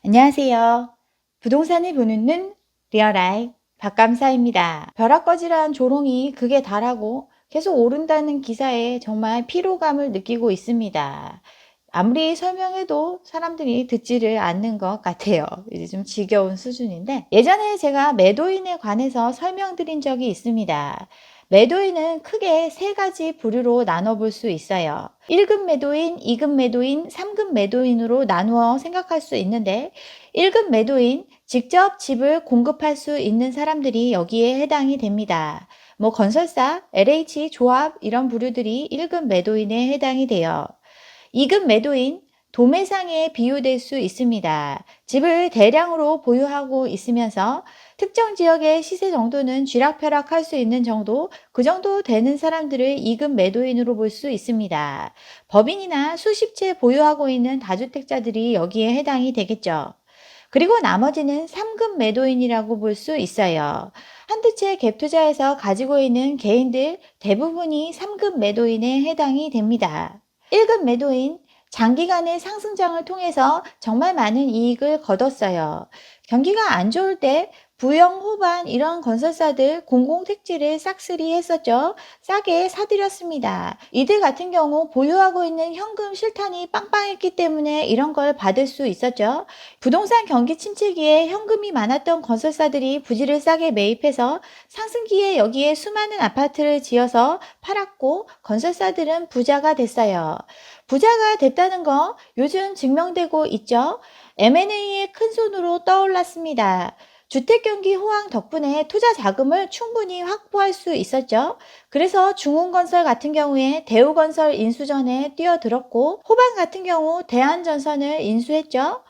안녕하세요. 부동산을 보는 눈 리얼아이 박감사입니다. 벼락거지란 조롱이 극에 달하고 계속 오른다는 기사에 정말 피로감을 느끼고 있습니다. 아무리 설명해도 사람들이 듣지를 않는 것 같아요. 이제 좀 지겨운 수준인데, 예전에 제가 매도인에 관해서 설명드린 적이 있습니다. 매도인은 크게 세 가지 부류로 나눠볼 수 있어요. 1급 매도인, 2급 매도인, 3급 매도인으로 나누어 생각할 수 있는데, 1급 매도인, 직접 집을 공급할 수 있는 사람들이 여기에 해당이 됩니다. 뭐 건설사, LH, 조합 이런 부류들이 1급 매도인에 해당이 돼요. 2급 매도인, 도매상에 비유될 수 있습니다. 집을 대량으로 보유하고 있으면서 특정 지역의 시세 정도는 쥐락펴락할 수 있는 정도, 그 정도 되는 사람들을 2급 매도인으로 볼 수 있습니다. 법인이나 수십 채 보유하고 있는 다주택자들이 여기에 해당이 되겠죠. 그리고 나머지는 3급 매도인이라고 볼 수 있어요. 한두 채 갭 투자해서 가지고 있는 개인들 대부분이 3급 매도인에 해당이 됩니다. 1급 매도인, 장기간의 상승장을 통해서 정말 많은 이익을 거뒀어요. 경기가 안 좋을 때 부영, 호반 이런 건설사들 공공택지를 싹쓸이 했었죠. 싸게 사들였습니다. 이들 같은 경우 보유하고 있는 현금 실탄이 빵빵했기 때문에 이런 걸 받을 수 있었죠. 부동산 경기 침체기에 현금이 많았던 건설사들이 부지를 싸게 매입해서 상승기에 여기에 수많은 아파트를 지어서 팔았고 건설사들은 부자가 됐어요. 부자가 됐다는 거 요즘 증명되고 있죠. M&A의 큰손으로 떠올랐습니다. 주택경기 호황 덕분에 투자 자금을 충분히 확보할 수 있었죠. 그래서 중흥건설 같은 경우에 대우건설 인수전에 뛰어들었고 호반 같은 경우 대한전선을 인수했죠.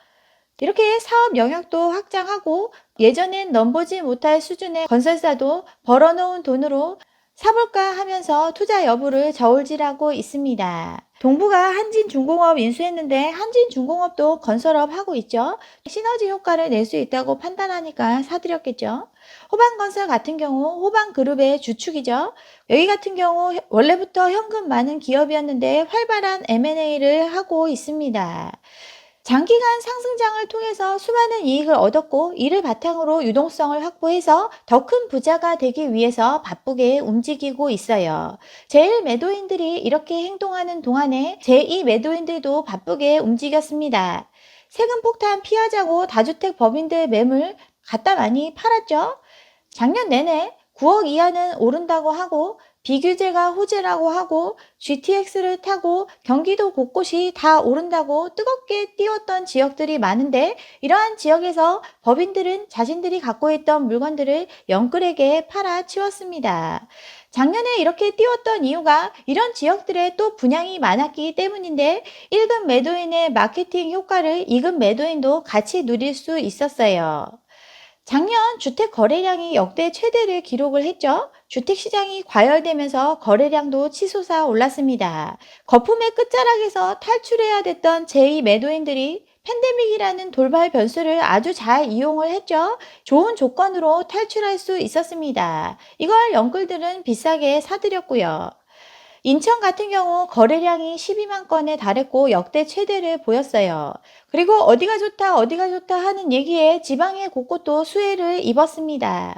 이렇게 사업 영역도 확장하고 예전엔 넘보지 못할 수준의 건설사도 벌어놓은 돈으로 사볼까 하면서 투자 여부를 저울질하고 있습니다. 동부가 한진중공업 인수했는데 한진중공업도 건설업 하고 있죠. 시너지 효과를 낼 수 있다고 판단하니까 사들였겠죠. 호반건설 같은 경우 호반그룹의 주축이죠. 여기 같은 경우 원래부터 현금 많은 기업이었는데 활발한 M&A를 하고 있습니다. 장기간 상승장을 통해서 수많은 이익을 얻었고 이를 바탕으로 유동성을 확보해서 더 큰 부자가 되기 위해서 바쁘게 움직이고 있어요. 제1 매도인들이 이렇게 행동하는 동안에 제2 매도인들도 바쁘게 움직였습니다. 세금 폭탄 피하자고 다주택 법인들 매물 갖다 많이 팔았죠. 작년 내내 9억 이하는 오른다고 하고 비규제가 호재라고 하고 GTX를 타고 경기도 곳곳이 다 오른다고 뜨겁게 띄웠던 지역들이 많은데 이러한 지역에서 법인들은 자신들이 갖고 있던 물건들을 영끌에게 팔아치웠습니다. 작년에 이렇게 띄웠던 이유가 이런 지역들에 또 분양이 많았기 때문인데 1급 매도인의 마케팅 효과를 2급 매도인도 같이 누릴 수 있었어요. 작년 주택 거래량이 역대 최대를 기록을 했죠. 주택시장이 과열되면서 거래량도 치솟아 올랐습니다. 거품의 끝자락에서 탈출해야 됐던 제2 매도인들이 팬데믹이라는 돌발 변수를 아주 잘 이용을 했죠. 좋은 조건으로 탈출할 수 있었습니다. 이걸 영끌들은 비싸게 사들였고요. 인천 같은 경우 거래량이 12만 건에 달했고 역대 최대를 보였어요. 그리고 어디가 좋다 어디가 좋다 하는 얘기에 지방의 곳곳도 수혜를 입었습니다.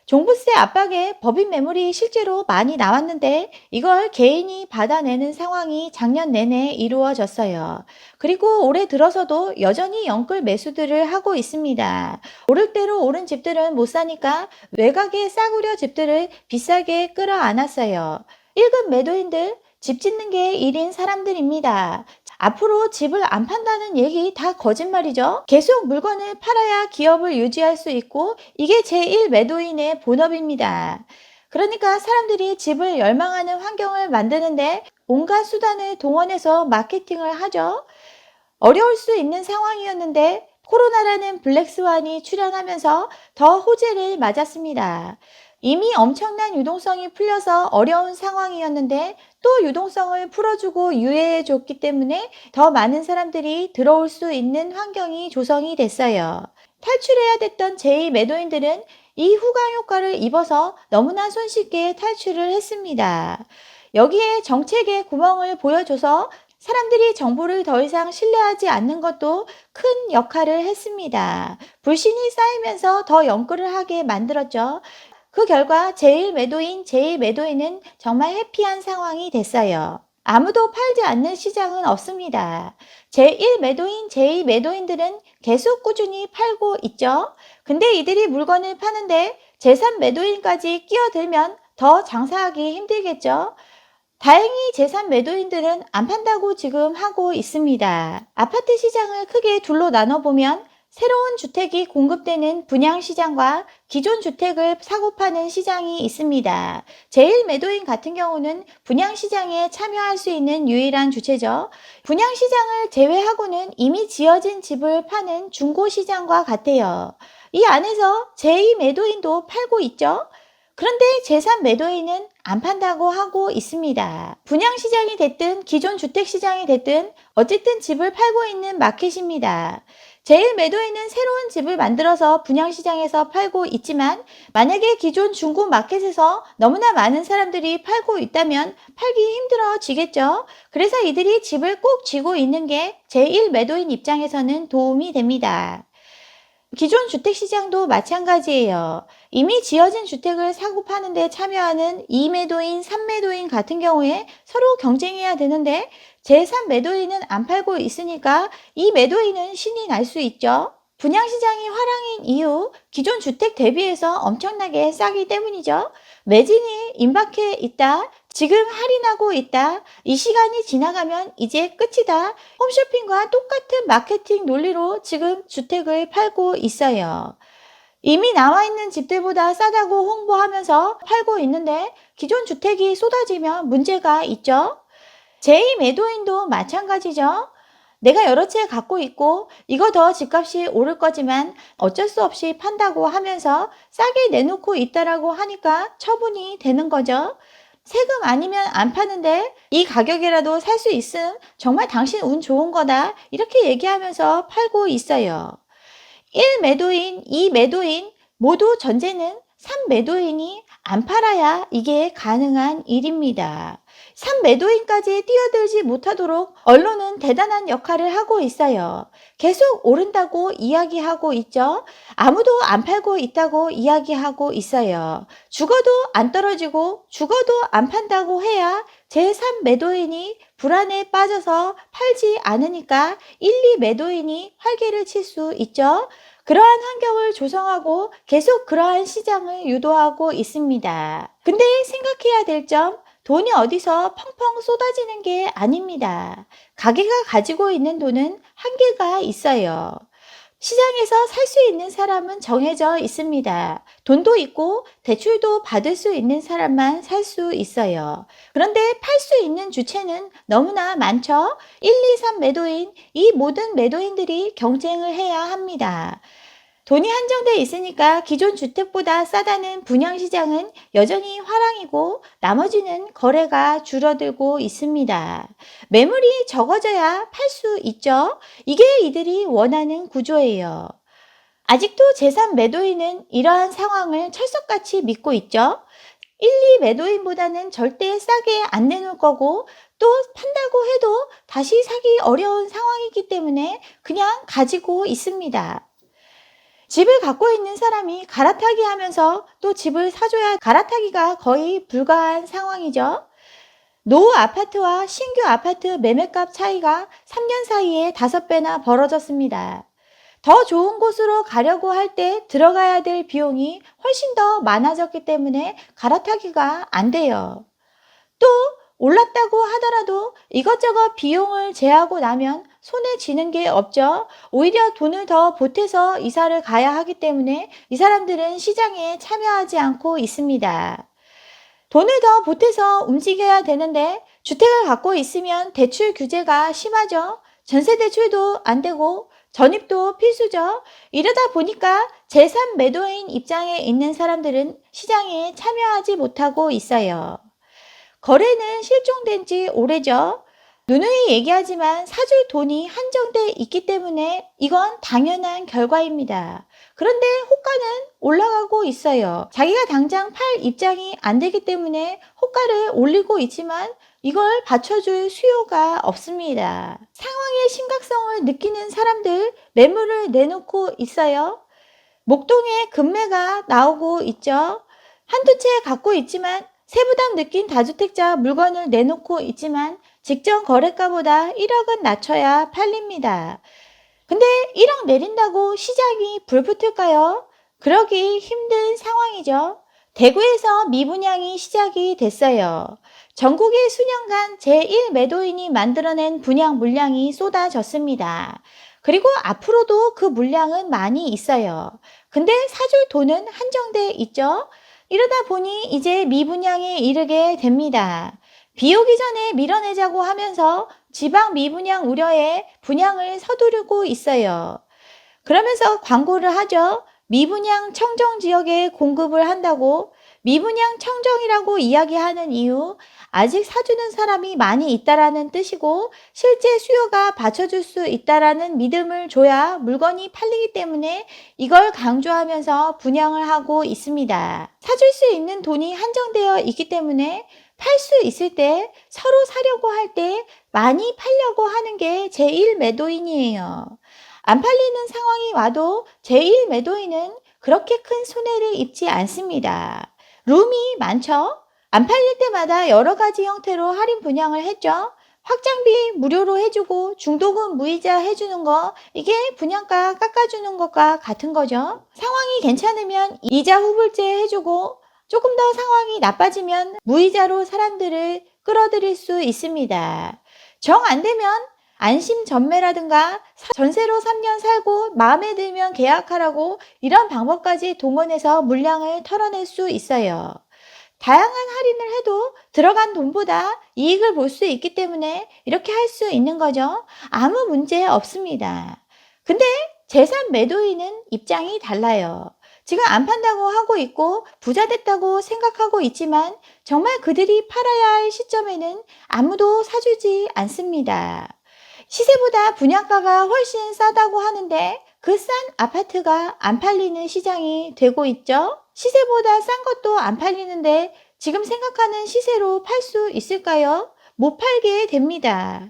종부세 압박에 법인 매물이 실제로 많이 나왔는데 이걸 개인이 받아내는 상황이 작년 내내 이루어졌어요. 그리고 올해 들어서도 여전히 영끌 매수들을 하고 있습니다. 오를 대로 오른 집들은 못 사니까 외곽의 싸구려 집들을 비싸게 끌어안았어요. 1급 매도인들 집 짓는 게 일인 사람들입니다. 앞으로 집을 안 판다는 얘기 다 거짓말이죠. 계속 물건을 팔아야 기업을 유지할 수 있고 이게 제1 매도인의 본업입니다. 그러니까 사람들이 집을 열망하는 환경을 만드는데 온갖 수단을 동원해서 마케팅을 하죠. 어려울 수 있는 상황이었는데 코로나라는 블랙스완이 출현하면서 더 호재를 맞았습니다. 이미 엄청난 유동성이 풀려서 어려운 상황이었는데 또 유동성을 풀어주고 유예해줬기 때문에 더 많은 사람들이 들어올 수 있는 환경이 조성이 됐어요. 탈출해야 됐던 제2 매도인들은 이 후광 효과를 입어서 너무나 손쉽게 탈출을 했습니다. 여기에 정책의 구멍을 보여줘서 사람들이 정보를 더 이상 신뢰하지 않는 것도 큰 역할을 했습니다. 불신이 쌓이면서 더 연끌을 하게 만들었죠. 그 결과 제1매도인, 제2매도인은 정말 해피한 상황이 됐어요. 아무도 팔지 않는 시장은 없습니다. 제1매도인, 제2매도인들은 계속 꾸준히 팔고 있죠. 근데 이들이 물건을 파는데 제3매도인까지 끼어들면 더 장사하기 힘들겠죠. 다행히 제3매도인들은 안 판다고 지금 하고 있습니다. 아파트 시장을 크게 둘로 나눠보면 새로운 주택이 공급되는 분양시장과 기존 주택을 사고 파는 시장이 있습니다. 제1매도인 같은 경우는 분양시장에 참여할 수 있는 유일한 주체죠. 분양시장을 제외하고는 이미 지어진 집을 파는 중고시장과 같아요. 이 안에서 제2매도인도 팔고 있죠. 그런데 제3매도인은 안 판다고 하고 있습니다. 분양시장이 됐든 기존 주택시장이 됐든 어쨌든 집을 팔고 있는 마켓입니다. 제1매도인은 새로운 집을 만들어서 분양시장에서 팔고 있지만 만약에 기존 중고 마켓에서 너무나 많은 사람들이 팔고 있다면 팔기 힘들어지겠죠. 그래서 이들이 집을 꼭 쥐고 있는 게 제1매도인 입장에서는 도움이 됩니다. 기존 주택시장도 마찬가지예요. 이미 지어진 주택을 사고 파는데 참여하는 2매도인, 3매도인 같은 경우에 서로 경쟁해야 되는데 제3매도인은 안 팔고 있으니까 이 매도인은 신이 날 수 있죠. 분양시장이 화랑인 이유, 기존 주택 대비해서 엄청나게 싸기 때문이죠. 매진이 임박해 있다. 지금 할인하고 있다. 이 시간이 지나가면 이제 끝이다. 홈쇼핑과 똑같은 마케팅 논리로 지금 주택을 팔고 있어요. 이미 나와 있는 집들보다 싸다고 홍보하면서 팔고 있는데 기존 주택이 쏟아지면 문제가 있죠. 제2매도인도 마찬가지죠. 내가 여러 채 갖고 있고 이거 더 집값이 오를 거지만 어쩔 수 없이 판다고 하면서 싸게 내놓고 있다라고 하니까 처분이 되는 거죠. 세금 아니면 안 파는데 이 가격이라도 살 수 있음 정말 당신 운 좋은 거다 이렇게 얘기하면서 팔고 있어요. 1매도인, 2매도인 모두 전제는 3매도인이 안 팔아야 이게 가능한 일입니다. 3매도인까지 뛰어들지 못하도록 언론은 대단한 역할을 하고 있어요. 계속 오른다고 이야기하고 있죠. 아무도 안 팔고 있다고 이야기하고 있어요. 죽어도 안 떨어지고 죽어도 안 판다고 해야 제3매도인이 불안에 빠져서 팔지 않으니까 1, 2매도인이 활개를 칠 수 있죠. 그러한 환경을 조성하고 계속 그러한 시장을 유도하고 있습니다. 근데 생각해야 될 점, 돈이 어디서 펑펑 쏟아지는 게 아닙니다. 가게가 가지고 있는 돈은 한계가 있어요. 시장에서 살 수 있는 사람은 정해져 있습니다. 돈도 있고 대출도 받을 수 있는 사람만 살 수 있어요. 그런데 팔 수 있는 주체는 너무나 많죠. 1, 2, 3 매도인, 이 모든 매도인들이 경쟁을 해야 합니다. 돈이 한정돼 있으니까 기존 주택보다 싸다는 분양시장은 여전히 화랑이고 나머지는 거래가 줄어들고 있습니다. 매물이 적어져야 팔 수 있죠. 이게 이들이 원하는 구조예요. 아직도 제3매도인은 이러한 상황을 철석같이 믿고 있죠. 1, 2매도인보다는 절대 싸게 안 내놓을 거고 또 판다고 해도 다시 사기 어려운 상황이기 때문에 그냥 가지고 있습니다. 집을 갖고 있는 사람이 갈아타기 하면서 또 집을 사줘야 갈아타기가 거의 불가한 상황이죠. 노후 아파트와 신규 아파트 매매값 차이가 3년 사이에 5배나 벌어졌습니다. 더 좋은 곳으로 가려고 할 때 들어가야 될 비용이 훨씬 더 많아졌기 때문에 갈아타기가 안 돼요. 또 올랐다고 하더라도 이것저것 비용을 제하고 나면 손에 쥐는 게 없죠. 오히려 돈을 더 보태서 이사를 가야 하기 때문에 이 사람들은 시장에 참여하지 않고 있습니다. 돈을 더 보태서 움직여야 되는데 주택을 갖고 있으면 대출 규제가 심하죠. 전세 대출도 안 되고 전입도 필수죠. 이러다 보니까 제3매도인 입장에 있는 사람들은 시장에 참여하지 못하고 있어요. 거래는 실종된 지 오래죠. 누누이 얘기하지만 사줄 돈이 한정돼 있기 때문에 이건 당연한 결과입니다. 그런데 호가는 올라가고 있어요. 자기가 당장 팔 입장이 안 되기 때문에 호가를 올리고 있지만 이걸 받쳐줄 수요가 없습니다. 상황의 심각성을 느끼는 사람들 매물을 내놓고 있어요. 목동에 급매가 나오고 있죠. 한두 채 갖고 있지만 세부담 느낀 다주택자 물건을 내놓고 있지만 직전 거래가보다 1억은 낮춰야 팔립니다. 근데 1억 내린다고 시장이 불붙을까요? 그러기 힘든 상황이죠. 대구에서 미분양이 시작이 됐어요. 전국에 수년간 제1 매도인이 만들어낸 분양 물량이 쏟아졌습니다. 그리고 앞으로도 그 물량은 많이 있어요. 근데 사줄 돈은 한정돼 있죠. 이러다 보니 이제 미분양에 이르게 됩니다. 비 오기 전에 밀어내자고 하면서 지방 미분양 우려에 분양을 서두르고 있어요. 그러면서 광고를 하죠. 미분양 청정 지역에 공급을 한다고. 미분양 청정이라고 이야기하는 이유, 아직 사주는 사람이 많이 있다라는 뜻이고 실제 수요가 받쳐줄 수 있다라는 믿음을 줘야 물건이 팔리기 때문에 이걸 강조하면서 분양을 하고 있습니다. 사줄 수 있는 돈이 한정되어 있기 때문에 팔 수 있을 때 서로 사려고 할 때 많이 팔려고 하는 게 제1 매도인이에요. 안 팔리는 상황이 와도 제1 매도인은 그렇게 큰 손해를 입지 않습니다. 룸이 많죠? 안 팔릴 때마다 여러 가지 형태로 할인 분양을 했죠. 확장비 무료로 해주고 중도금 무이자 해주는 거, 이게 분양가 깎아주는 것과 같은 거죠. 상황이 괜찮으면 이자 후불제 해주고 조금 더 상황이 나빠지면 무이자로 사람들을 끌어들일 수 있습니다. 정 안 되면 안심 전매라든가 전세로 3년 살고 마음에 들면 계약하라고 이런 방법까지 동원해서 물량을 털어낼 수 있어요. 다양한 할인을 해도 들어간 돈보다 이익을 볼 수 있기 때문에 이렇게 할 수 있는 거죠. 아무 문제 없습니다. 근데 제3 매도인은 입장이 달라요. 지금 안 판다고 하고 있고 부자 됐다고 생각하고 있지만 정말 그들이 팔아야 할 시점에는 아무도 사주지 않습니다. 시세보다 분양가가 훨씬 싸다고 하는데 그 싼 아파트가 안 팔리는 시장이 되고 있죠. 시세보다 싼 것도 안 팔리는데 지금 생각하는 시세로 팔 수 있을까요? 못 팔게 됩니다.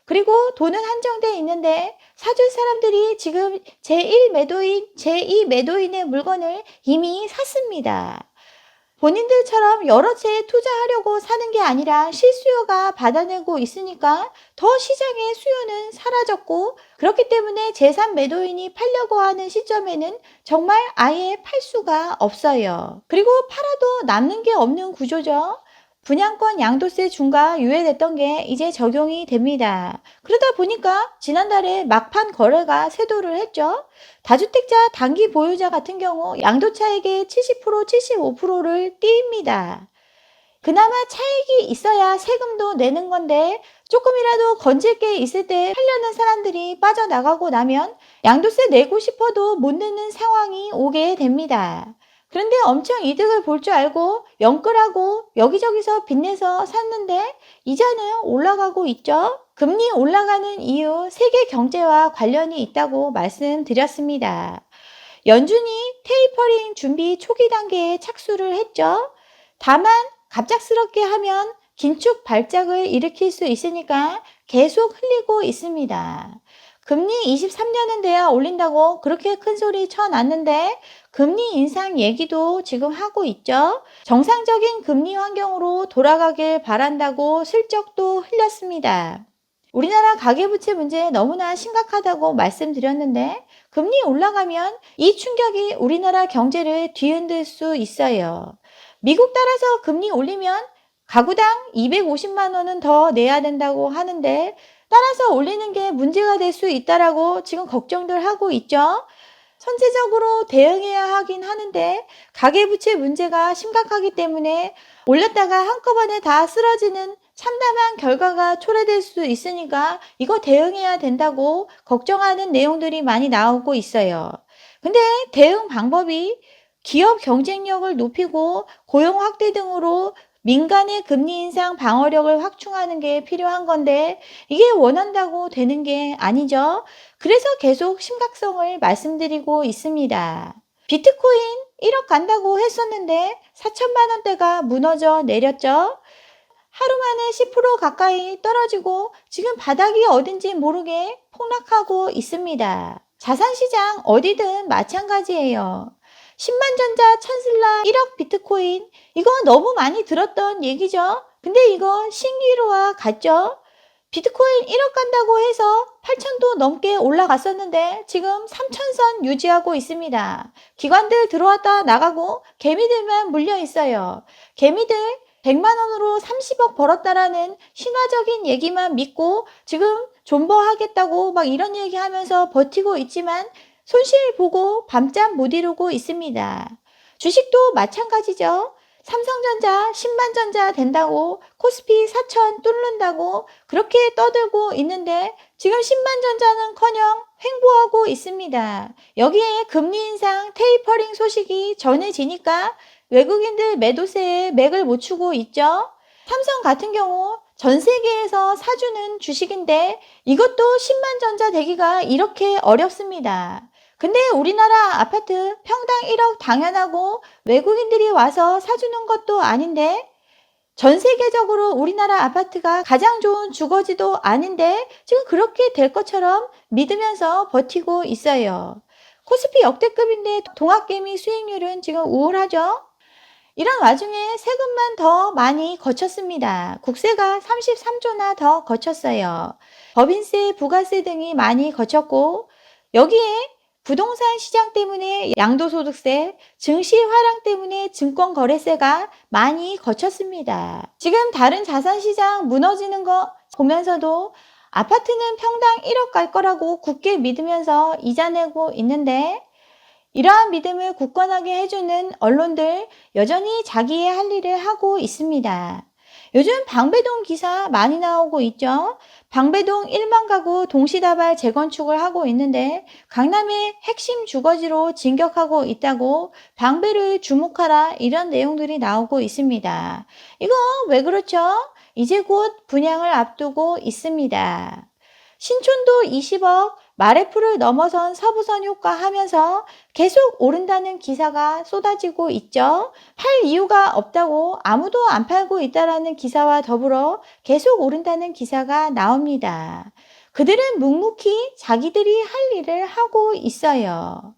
그리고 돈은 한정돼 있는데 사줄 사람들이 지금 제1 매도인, 제2 매도인의 물건을 이미 샀습니다. 본인들처럼 여러 채 투자하려고 사는 게 아니라 실수요가 받아내고 있으니까 더 시장의 수요는 사라졌고, 그렇기 때문에 제3 매도인이 팔려고 하는 시점에는 정말 아예 팔 수가 없어요. 그리고 팔아도 남는 게 없는 구조죠. 분양권 양도세 중과 유예됐던 게 이제 적용이 됩니다. 그러다 보니까 지난달에 막판 거래가 쇄도를 했죠. 다주택자 단기 보유자 같은 경우 양도차익의 70%, 75%를 띱니다. 그나마 차익이 있어야 세금도 내는 건데 조금이라도 건질 게 있을 때 하려는 사람들이 빠져나가고 나면 양도세 내고 싶어도 못 내는 상황이 오게 됩니다. 그런데 엄청 이득을 볼 줄 알고 영끌하고 여기저기서 빚내서 샀는데 이자는 올라가고 있죠. 금리 올라가는 이유 세계 경제와 관련이 있다고 말씀드렸습니다. 연준이 테이퍼링 준비 초기 단계에 착수를 했죠. 다만 갑작스럽게 하면 긴축 발작을 일으킬 수 있으니까 계속 흘리고 있습니다. 금리 23년은 돼야 올린다고 그렇게 큰 소리 쳐놨는데 금리 인상 얘기도 지금 하고 있죠. 정상적인 금리 환경으로 돌아가길 바란다고 슬쩍 또 흘렸습니다. 우리나라 가계부채 문제 너무나 심각하다고 말씀드렸는데 금리 올라가면 이 충격이 우리나라 경제를 뒤흔들 수 있어요. 미국 따라서 금리 올리면 가구당 250만 원은 더 내야 된다고 하는데 따라서 올리는 게 문제가 될 수 있다라고 지금 걱정들 하고 있죠. 선제적으로 대응해야 하긴 하는데 가계부채 문제가 심각하기 때문에 올렸다가 한꺼번에 다 쓰러지는 참담한 결과가 초래될 수 있으니까 이거 대응해야 된다고 걱정하는 내용들이 많이 나오고 있어요. 근데 대응 방법이 기업 경쟁력을 높이고 고용 확대 등으로 민간의 금리 인상 방어력을 확충하는 게 필요한 건데 이게 원한다고 되는 게 아니죠. 그래서 계속 심각성을 말씀드리고 있습니다. 비트코인 1억 간다고 했었는데 4천만 원대가 무너져 내렸죠. 하루 만에 10% 가까이 떨어지고 지금 바닥이 어딘지 모르게 폭락하고 있습니다. 자산시장 어디든 마찬가지예요. 10만 전자, 천슬라, 1억 비트코인, 이거 너무 많이 들었던 얘기죠. 근데 이거 신기루와 같죠? 비트코인 1억 간다고 해서 8천도 넘게 올라갔었는데 지금 3천선 유지하고 있습니다. 기관들 들어왔다 나가고 개미들만 물려 있어요. 개미들 100만 원으로 30억 벌었다라는 신화적인 얘기만 믿고 지금 존버하겠다고 막 이런 얘기하면서 버티고 있지만 손실 보고 밤잠 못 이루고 있습니다. 주식도 마찬가지죠. 삼성전자 10만 전자 된다고 코스피 4천 뚫는다고 그렇게 떠들고 있는데 지금 10만 전자는커녕 횡보하고 있습니다. 여기에 금리 인상 테이퍼링 소식이 전해지니까 외국인들 매도세에 맥을 못 추고 있죠. 삼성 같은 경우 전 세계에서 사주는 주식인데 이것도 10만 전자 되기가 이렇게 어렵습니다. 근데 우리나라 아파트 평당 1억 당연하고 외국인들이 와서 사주는 것도 아닌데 전 세계적으로 우리나라 아파트가 가장 좋은 주거지도 아닌데 지금 그렇게 될 것처럼 믿으면서 버티고 있어요. 코스피 역대급인데 동학개미 수익률은 지금 우울하죠? 이런 와중에 세금만 더 많이 거쳤습니다. 국세가 33조나 더 거쳤어요. 법인세, 부가세 등이 많이 거쳤고 여기에 부동산 시장 때문에 양도소득세, 증시 하락 때문에 증권거래세가 많이 거쳤습니다. 지금 다른 자산시장 무너지는 거 보면서도 아파트는 평당 1억 갈 거라고 굳게 믿으면서 이자 내고 있는데 이러한 믿음을 굳건하게 해주는 언론들 여전히 자기의 할 일을 하고 있습니다. 요즘 방배동 기사 많이 나오고 있죠. 방배동 1만 가구 동시다발 재건축을 하고 있는데 강남의 핵심 주거지로 진격하고 있다고 방배를 주목하라 이런 내용들이 나오고 있습니다. 이거 왜 그렇죠? 이제 곧 분양을 앞두고 있습니다. 신촌도 20억, 마레프를 넘어선 서부선 효과 하면서 계속 오른다는 기사가 쏟아지고 있죠. 팔 이유가 없다고 아무도 안 팔고 있다라는 기사와 더불어 계속 오른다는 기사가 나옵니다. 그들은 묵묵히 자기들이 할 일을 하고 있어요.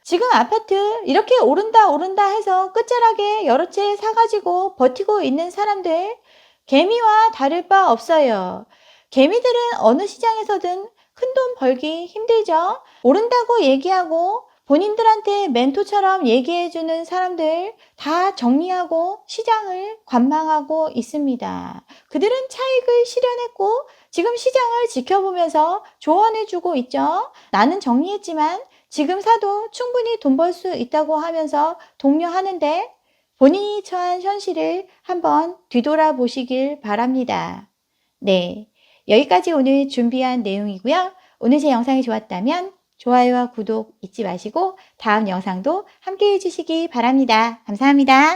지금 아파트 이렇게 오른다 해서 끝자락에 여러 채 사가지고 버티고 있는 사람들 개미와 다를 바 없어요. 개미들은 어느 시장에서든 큰돈 벌기 힘들죠. 오른다고 얘기하고 본인들한테 멘토처럼 얘기해주는 사람들 다 정리하고 시장을 관망하고 있습니다. 그들은 차익을 실현했고 지금 시장을 지켜보면서 조언해주고 있죠. 나는 정리했지만 지금 사도 충분히 돈 벌 수 있다고 하면서 독려하는데 본인이 처한 현실을 한번 뒤돌아보시길 바랍니다. 네. 여기까지 오늘 준비한 내용이고요. 오늘 제 영상이 좋았다면 좋아요와 구독 잊지 마시고 다음 영상도 함께 해주시기 바랍니다. 감사합니다.